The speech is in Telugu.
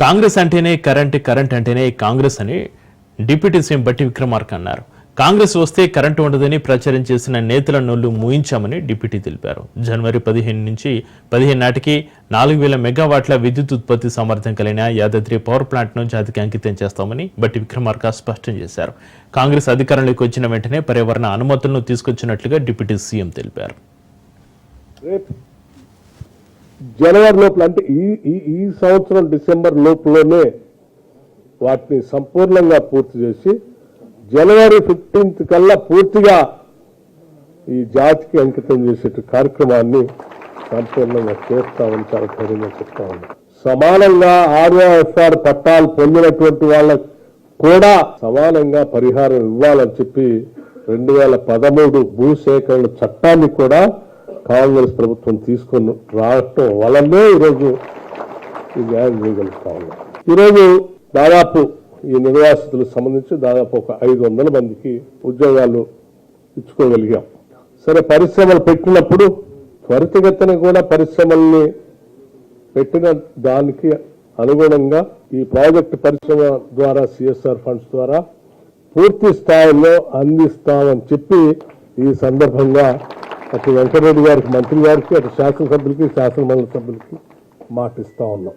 కాంగ్రెస్ అంటేనే కరెంట్, కరెంట్ అంటేనే కాంగ్రెస్ అని డిప్యూటీ సీఎం బట్టి విక్రమార్క అన్నారు. కాంగ్రెస్ వస్తే కరెంటు ఉండదని ప్రచారం చేసిన నేతల నోళ్లు మూయించామని డిప్యూటీ తెలిపారు. జనవరి 15 నుంచి 15 నాటికి 4000 మెగావాట్ల విద్యుత్ ఉత్పత్తి సామర్థ్యం కలిగిన యాదాద్రి పవర్ ప్లాంట్ను జాతికి అంకితం చేస్తామని బట్టి విక్రమార్క స్పష్టం చేశారు. కాంగ్రెస్ అధికారంలోకి వచ్చిన వెంటనే పర్యావరణ అనుమతులను తీసుకొచ్చినట్లుగా డిప్యూటీ సీఎం తెలిపారు. జనవరి లోపల అంటే ఈ సంవత్సరం డిసెంబర్ లోపలనే వాటిని సంపూర్ణంగా పూర్తి చేసి జనవరి 15 కల్లా పూర్తిగా ఈ జాతికి అంకితం చేసే కార్యక్రమాన్ని సంపూర్ణంగా చేస్తామని చాలా ధైర్యంగా చెప్తా ఉన్నాం. సమానంగా ఆర్ఓఎఫ్ఆర్ పట్టాలు పొందినటువంటి వాళ్ళకు కూడా సమానంగా పరిహారం ఇవ్వాలని చెప్పి 2013 భూసేకరణ చట్టాన్ని కూడా కాంగ్రెస్ ప్రభుత్వం తీసుకొని రావటం వల్లనే ఈరోజు ఈ న్యాయం చేయగలుగుతా ఉన్నాం. ఈరోజు దాదాపు ఈ నిర్వాసితులకు సంబంధించి దాదాపు ఒక 500 మందికి ఉద్యోగాలు ఇచ్చుకోగలిగాం. సరే, పరిశ్రమలు పెట్టినప్పుడు త్వరితగతిన కూడా పరిశ్రమల్ని పెట్టిన దానికి అనుగుణంగా ఈ ప్రాజెక్టు పరిశ్రమ ద్వారా సిఎస్ఆర్ ఫండ్స్ ద్వారా పూర్తి స్థాయిలో అందిస్తామని చెప్పి ఈ సందర్భంగా అటు వెంకటరెడ్డి గారికి, మంత్రి గారికి, అటు శాసనసభ్యులకి, శాసనమండలి సభ్యులకి మాటిస్తా ఉన్నాం.